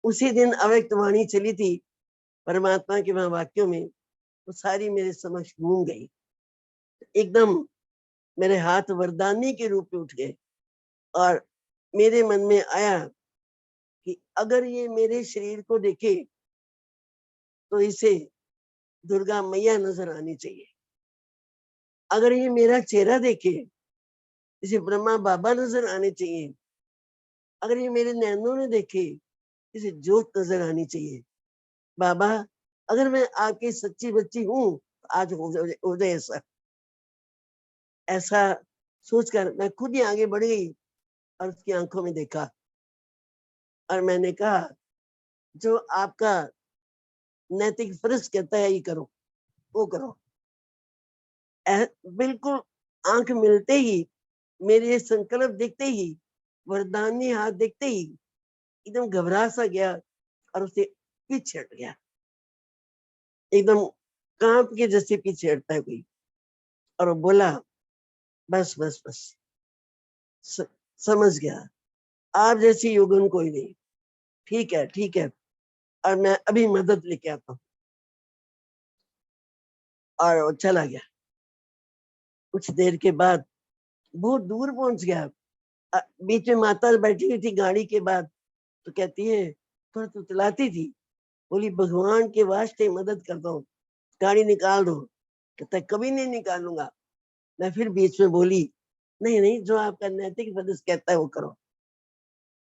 उसी दिन अव्यक्त वाणी चली थी परमात्मा के वहां वाक्यों में, वो सारी मेरे समक्ष घूम गई। एकदम मेरे हाथ वरदानी के रूप में उठ गए और मेरे मन में आया कि अगर ये मेरे शरीर को देखे तो इसे दुर्गा मैया नजर आनी चाहिए। अगर ये मेरा चेहरा देखे इसे ब्रह्मा बाबा नजर आने चाहिए। अगर ये मेरे नैनों ने देखे, इसे जोत नजर आनी चाहिए। बाबा अगर मैं आपकी सच्ची बच्ची हूँ, आज हो जाए ऐसा। ऐसा सोचकर मैं खुद ही आगे बढ़ गई और उसकी आंखों में देखा और मैंने कहा, जो आपका नैतिक फर्ज कहता है ये करो, वो करो। बिल्कुल आंख मिलते ही, मेरे संकल्प देखते ही, वरदानी हाथ देखते ही एकदम घबरा सा गया और उसे पीछे हट गया। एकदम कांप के जैसे पीछे हटता है कोई। और वो बोला, बस बस बस, समझ गया, आप जैसी योगन कोई नहीं। ठीक है ठीक है, और मैं अभी मदद लेके आता हूँ। और वो चला गया। कुछ देर के बाद बहुत दूर पहुंच गया। बीच में माता बैठी हुई थी गाड़ी के बाद, तो कहती है, थोड़ा तुतलाती थी, बोली भगवान के वास्ते मदद कर दो, गाड़ी निकाल दो। कहता है कभी नहीं निकालूंगा। मैं फिर बीच में बोली, नहीं नहीं, जो आपका नैतिक फर्ज कहता है वो करो।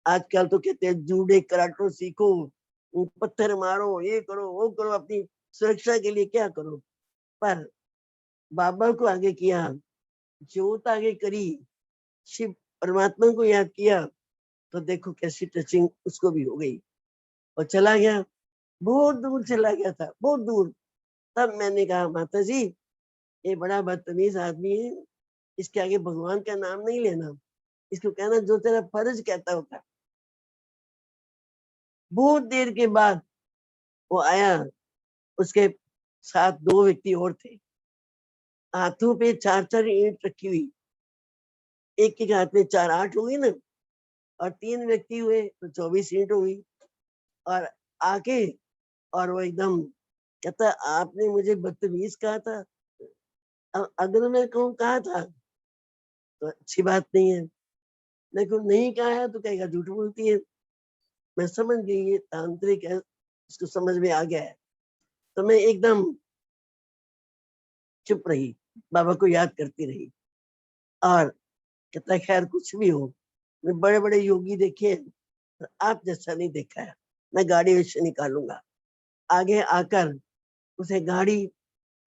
आजकल तो कहते हैं जूडे कराटो सीखो, पत्थर मारो, ये करो वो करो, अपनी सुरक्षा के लिए क्या करो। पर बाबा को आगे किया, ज्योत आगे करी, शिव परमात्मा को याद किया, तो देखो कैसी टचिंग उसको भी हो गई और चला गया। बहुत दूर चला गया था, बहुत दूर। तब मैंने कहा, माता जी ये बड़ा बदतमीज आदमी है, इसके आगे भगवान का नाम नहीं लेना, इसको कहना जो तेरा फर्ज कहता होता। बहुत देर के बाद वो आया, उसके साथ दो व्यक्ति और थे, हाथों पे 4-4 ईंट रखी हुई, एक के हाथ में 4-8 हो गई ना, और 3 व्यक्ति हुए तो 24 ईंट हो गई। और आके और वो एकदम कहता, आपने मुझे बदतमीज कहा था, अगर मैं कहूँ कहा था तो अच्छी बात नहीं है, लेकिन नहीं कहा है तो कहेगा झूठ बोलती है। मैं समझ गई ये तांत्रिक है, इसको समझ में आ गया है। तो मैं एकदम चुप रही, बाबा को याद करती रही। और कहता है, खैर कुछ भी हो, मैं बड़े बड़े योगी देखे हैं, पर आप जैसा नहीं देखा है, मैं गाड़ी वैसे निकालूंगा। आगे आकर उसे गाड़ी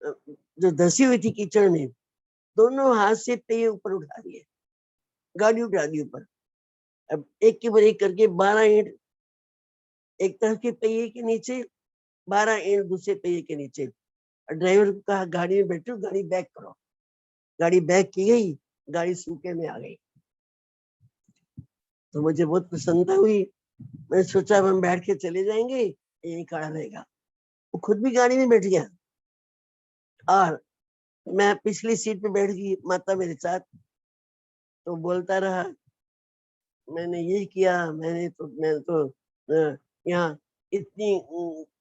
जो धसी हुई थी कीचड़ में, दोनों हाथ से पे ऊपर उठा दिए, गाड़ी उठा दी ऊपर। अब एक के ऊपर एक करके 12 ईंट एक तरफ के पहिए के नीचे, 12 ईंट दूसरे पहिए के नीचे। ड्राइवर को कहा, गाड़ी में बैठो, गाड़ी बैक करो। गाड़ी बैक की गई, गाड़ी सूखे में आ गई। तो मुझे बहुत प्रसन्नता हुई। मैंने सोचा अब हम बैठ के चले जाएंगे, यही खड़ा रहेगा। वो खुद भी गाड़ी में बैठ गया और मैं पिछली सीट पे बैठ गई, माता मेरे साथ। तो बोलता रहा, मैंने ये किया, मैं तो यहाँ इतनी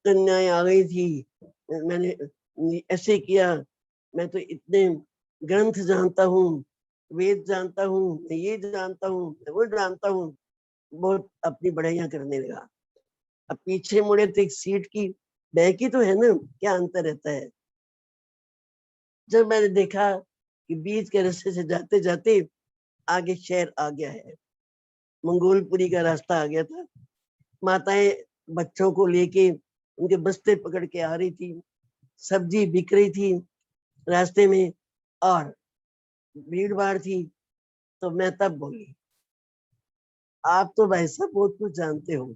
कन्याएं आ गई थी, मैंने ऐसे किया, मैं तो इतने ग्रंथ जानता हूँ, वेद जानता हूँ, मैं ये जानता हूँ, मैं वो जानता हूँ। बहुत अपनी बढ़ाइयां करने लगा। अब पीछे मुड़े तो एक सीट की बैक ही तो है ना, क्या अंतर रहता है। जब मैंने देखा कि बीच के रास्ते से जाते जाते आगे शहर आ गया है, मंगोलपुरी का रास्ता आ गया था। माताएं बच्चों को लेके उनके बस्ते पकड़ के आ रही थी, सब्जी बिक रही थी रास्ते में और भीड़ भाड़ थी। तो मैं तब बोली, आप तो भाई साहब बहुत कुछ जानते हो,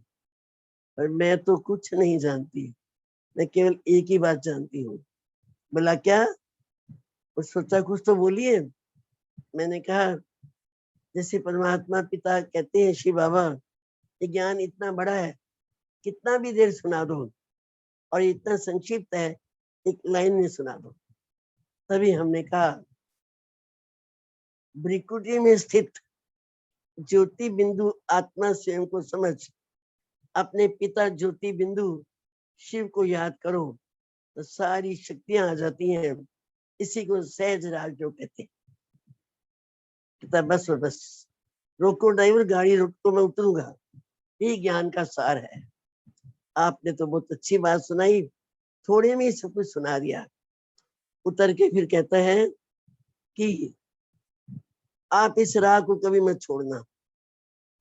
पर मैं तो कुछ नहीं जानती, मैं केवल एक ही बात जानती हूँ। बोला क्या, कुछ सोचा, कुछ तो बोलिए। मैंने कहा, जैसे परमात्मा पिता कहते हैं, शिव बाबा, ये ज्ञान इतना बड़ा है, कितना भी देर सुना दो, और इतना संक्षिप्त है, एक लाइन में सुना दो। तभी हमने कहा, भ्रिकुटी में स्थित ज्योति बिंदु आत्मा स्वयं को समझ, अपने पिता ज्योति बिंदु शिव को याद करो, तो सारी शक्तियां आ जाती हैं। इसी को सहज राग जो कहते हैं। कहता बस बस, रोको ड्राइवर, गाड़ी रोको, मैं उतरूंगा, ये ज्ञान का सार है। आपने तो बहुत अच्छी बात सुनाई, थोड़े में ही सब कुछ सुना दिया। उतर के फिर कहता है कि आप इस राह को कभी मत छोड़ना,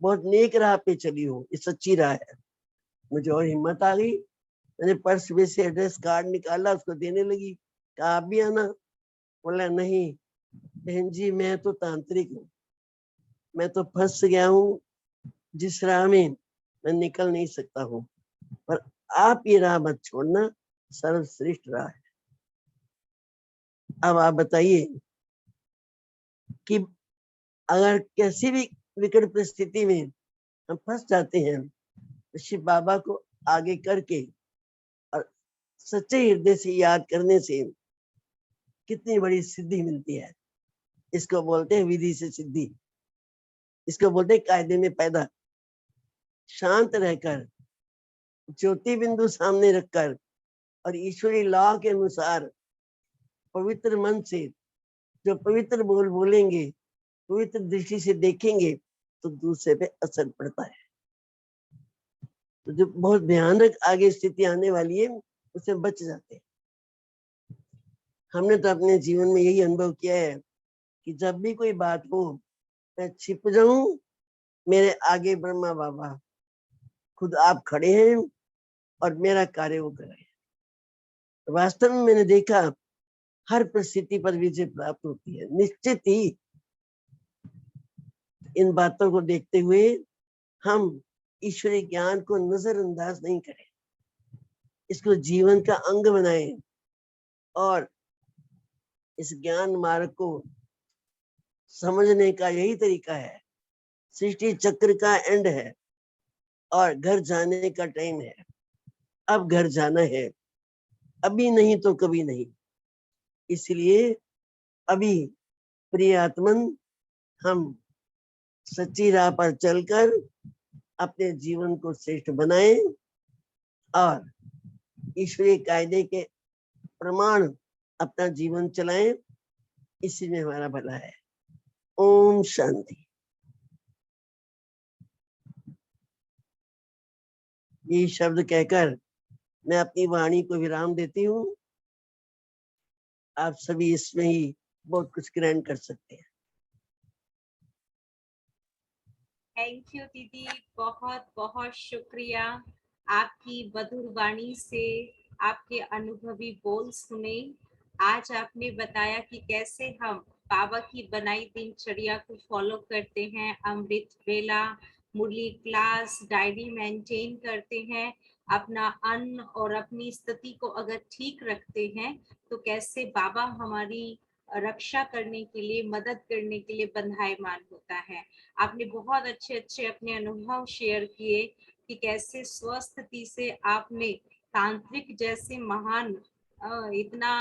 बहुत नेक राह पे चली हो, ये सच्ची राह है। मुझे और हिम्मत आ गई, मैंने पर्स में से एड्रेस कार्ड निकाला, उसको देने लगी, कहा आप भी आना। बोला नहीं बहन जी, मैं तो तांत्रिक हूँ, मैं तो फंस गया हूँ जिस राह में मैं निकल नहीं सकता हूँ, पर आप ये राह मत छोड़ना, सर्वश्रेष्ठ राह है। अब आप बताइए कि अगर कैसी भी विकट परिस्थिति में हम फंस जाते हैं, तो शिव बाबा को आगे करके और सच्चे हृदय से याद करने से कितनी बड़ी सिद्धि मिलती है। इसको बोलते हैं विधि से सिद्धि, इसको बोलते हैं कायदे में पैदा। शांत रहकर, ज्योति बिंदु सामने रखकर और ईश्वरी लॉ के अनुसार पवित्र मन से जो पवित्र बोल बोलेंगे, पवित्र दृष्टि से देखेंगे, तो दूसरे पे असर पड़ता है। तो जो बहुत भयानक आगे स्थिति आने वाली है, उससे बच जाते हैं। हमने तो अपने जीवन में यही अनुभव किया है कि जब भी कोई बात हो, मैं छिप जाऊं, मेरे आगे ब्रह्मा बाबा खुद आप खड़े हैं और मेरा कार्य वो कर रहे हैं। वास्तव में मैंने देखा हर परिस्थिति पर विजय प्राप्त होती है, निश्चित ही। इन बातों को देखते हुए हम ईश्वरीय ज्ञान को नजरअंदाज नहीं करें, इसको जीवन का अंग बनाएं और इस ज्ञान मार्ग को समझने का यही तरीका है। सृष्टि चक्र का एंड है और घर जाने का टाइम है। अब घर जाना है, अभी नहीं तो कभी नहीं। इसलिए अभी प्रिय आत्मन, हम सच्ची राह पर चलकर अपने जीवन को श्रेष्ठ बनाएं और ईश्वरीय कायदे के प्रमाण अपना जीवन चलाएं, इसी में हमारा भला है। ओम शांति। ये शब्द कहकर मैं अपनी वाणी को विराम देती हूँ। आप सभी इसमें ही बहुत कुछ ग्रहण कर सकते हैं। थैंक यू दीदी, बहुत बहुत शुक्रिया। आपकी मधुर वाणी से आपके अनुभवी बोल सुने। आज आपने बताया कि कैसे हम बाबा की बनाई दिनचर्या को फॉलो करते हैं, अमृत वेला, मुरली क्लास, डायरी मेंटेन करते हैं, अपना अन्न और अपनी स्थिति को अगर ठीक रखते हैं, तो कैसे बाबा हमारी रक्षा करने के लिए, मदद करने के लिए बंधायमान होता है। आपने बहुत अच्छे अच्छे अपने अनुभव शेयर किए कि कैसे स्वस्थिति से आपने तांत्रिक जैसे महान इतना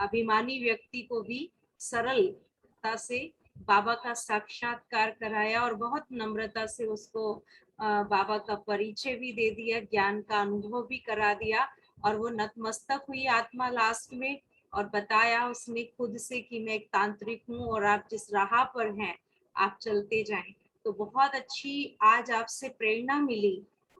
अभिमानी व्यक्ति को भी सरलता से बाबा का साक्षात्कार कराया और बहुत नम्रता से उसको बाबा का परिचय भी दे दिया, ज्ञान का अनुभव भी करा दिया, और वो नतमस्तक हुई आत्मा लास्ट में और बताया उसने खुद से कि मैं एक तांत्रिक हूँ और आप जिस राह पर हैं आप चलते जाएं। तो बहुत अच्छी आज आपसे प्रेरणा मिली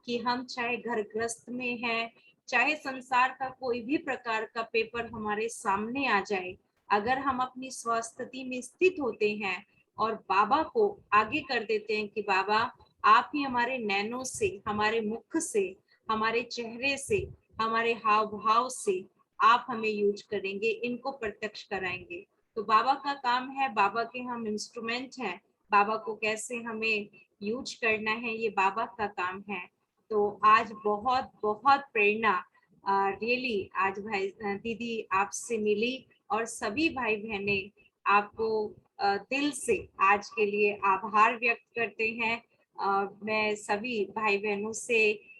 कि हम चाहे घर गृहस्थ में हैं, चाहे संसार का कोई भी प्रकार का पेपर हमारे सामने आ जाए, अगर हम अपनी स्वस्थिति में स्थित होते हैं और बाबा को आगे कर देते हैं कि बाबा आप ही हमारे नैनों से, हमारे मुख से, हमारे चेहरे से, हमारे हाव भाव से आप हमें यूज करेंगे, इनको प्रत्यक्ष कराएंगे। तो बाबा का काम है, बाबा के हम इंस्ट्रूमेंट हैं, बाबा को कैसे हमें यूज करना है ये बाबा का काम है। तो आज बहुत बहुत प्रेरणा रियली आज भाई दीदी आपसे मिली और सभी भाई बहने आपको दिल से आज के लिए आभार व्यक्त करते हैं। मैं सभी भाई बहनों से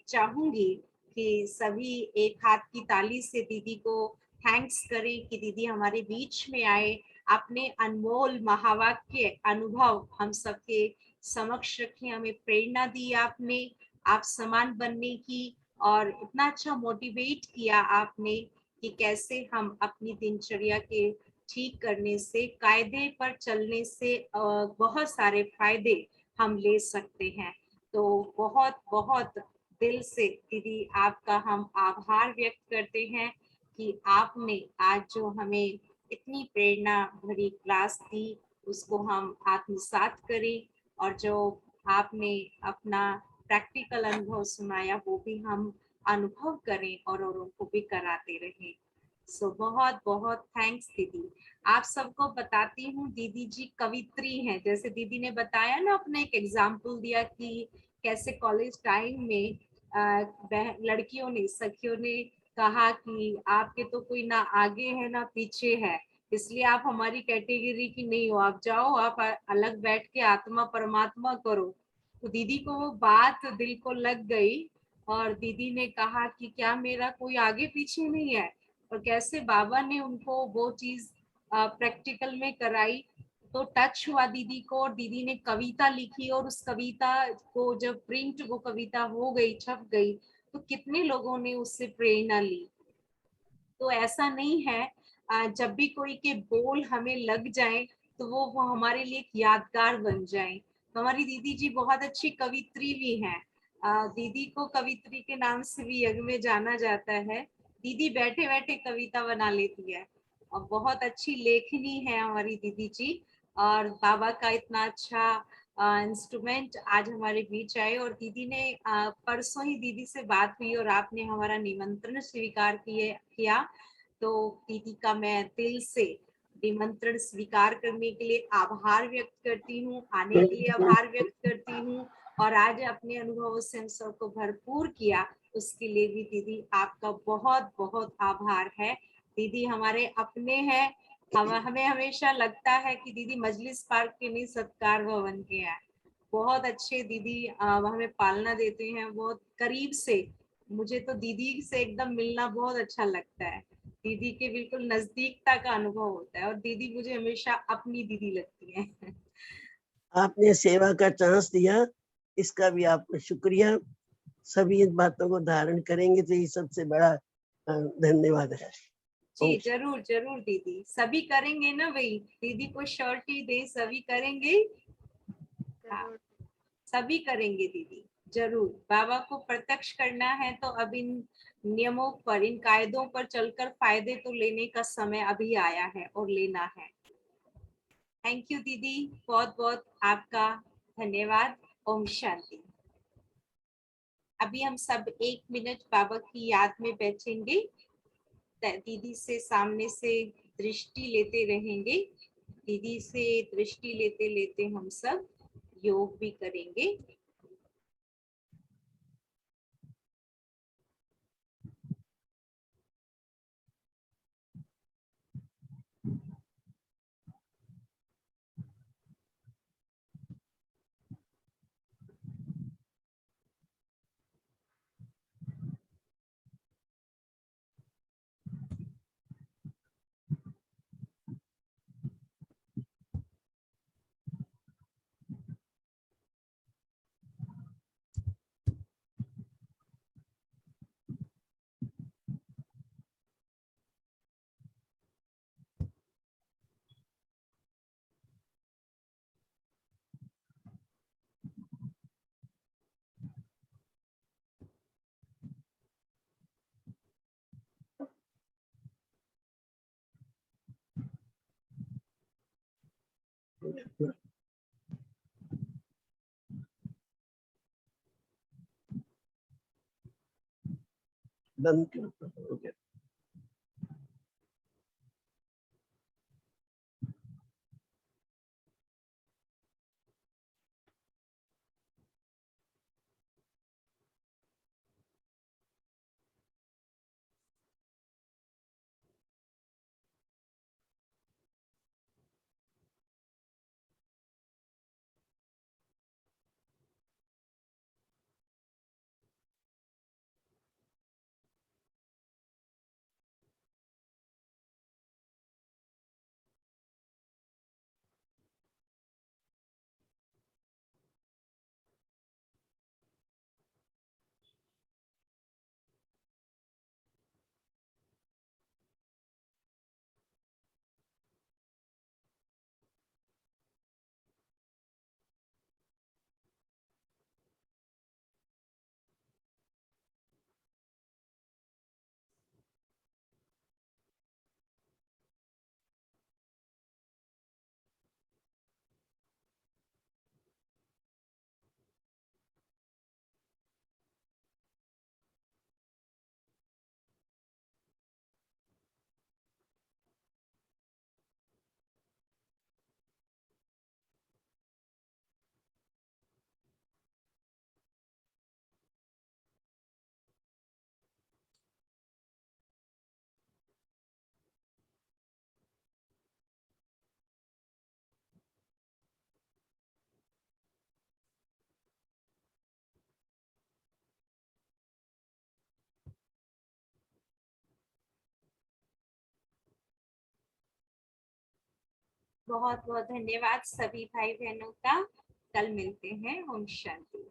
चाहूंगी कि सभी एक हाथ की ताली से दीदी को थैंक्स करें कि दीदी हमारे बीच में आए, अपने अनमोल महावाक्य अनुभव हम सबके समक्ष रखे, हमें प्रेरणा दी आपने, आप समान बनने की, और इतना अच्छा मोटिवेट किया आपने कि कैसे हम अपनी दिनचर्या के ठीक करने से, कायदे पर चलने से बहुत सारे फायदे हम ले सकते हैं। तो बहुत बहुत दिल से दीदी आपका हम आभार व्यक्त करते हैं कि आपने आज जो हमें इतनी प्रेरणा भरी क्लास दी, उसको हम आत्मसात करें, और जो आपने अपना प्रैक्टिकल अनुभव सुनाया वो भी हम अनुभव करें और औरों को भी कराते रहें। सो बहुत बहुत थैंक्स दीदी। आप सबको बताती हूँ, दीदी जी कवित्री हैं। जैसे दीदी ने बताया ना, अपना एक एग्जाम्पल दिया कि कैसे कॉलेज टाइम में लड़कियों ने, सखियों ने कहा कि आपके तो कोई ना आगे है ना पीछे है, इसलिए आप हमारी कैटेगरी की नहीं हो, आप जाओ, आप अलग बैठ के आत्मा परमात्मा करो। तो दीदी को वो बात दिल को लग गई, और दीदी ने कहा कि क्या मेरा कोई आगे पीछे नहीं है, और कैसे बाबा ने उनको वो चीज प्रैक्टिकल में कराई। तो टच हुआ दीदी को, और दीदी ने कविता लिखी, और उस कविता को जब प्रिंट वो कविता हो गई, छप गई, तो कितने लोगों ने उससे प्रेरणा ली। तो ऐसा नहीं है, जब भी कोई के बोल हमें लग जाए तो वो हमारे लिए एक यादगार बन जाए। तो हमारी दीदी जी बहुत अच्छी कवित्री भी हैं। दीदी को कवित्री के नाम से भी यज्ञ में जाना जाता है। दीदी बैठे बैठे कविता बना लेती है, और बहुत अच्छी लेखनी है हमारी दीदी जी। और बाबा का इतना अच्छा इंस्ट्रूमेंट आज हमारे बीच आए, और दीदी ने परसों ही दीदी से बात हुई और आपने हमारा निमंत्रण स्वीकार किया। तो दीदी का मैं दिल से निमंत्रण स्वीकार करने के लिए आभार व्यक्त करती हूँ, आने के लिए आभार व्यक्त करती हूँ, और आज अपने अनुभवों से हम सबको भरपूर किया, उसके लिए भी दीदी आपका बहुत बहुत आभार है। दीदी हमारे अपने हैं। हमें हमेशा लगता है कि दीदी मजलिस पार्क के नहीं, सत्कार भवन के हैं। बहुत अच्छे दीदी हमें पालना देते हैं बहुत करीब से। मुझे तो दीदी से एकदम मिलना बहुत अच्छा लगता है, दीदी के बिल्कुल नजदीकता का अनुभव होता है, और दीदी मुझे हमेशा अपनी दीदी लगती है। आपने सेवा का चांस दिया, इसका भी आपको शुक्रिया। सभी इन बातों को धारण करेंगे तो ये सबसे बड़ा धन्यवाद है। जी जरूर जरूर दीदी, सभी करेंगे ना भाई, दीदी को श्योरिटी दे, सभी करेंगे। हाँ, सभी करेंगे दीदी, जरूर। बाबा को प्रत्यक्ष करना है तो अब इन नियमों पर, इन कायदों पर चलकर फायदे तो लेने का समय अभी आया है और लेना है। थैंक यू दीदी, बहुत बहुत आपका धन्यवाद। ओम शांति। अभी हम सब 1 मिनट बाबा की याद में बैठेंगे, दीदी से सामने से दृष्टि लेते रहेंगे। दीदी से दृष्टि लेते लेते हम सब योग भी करेंगे। बंद कर। बहुत बहुत धन्यवाद सभी भाई बहनों का। कल मिलते हैं। ओम शांति।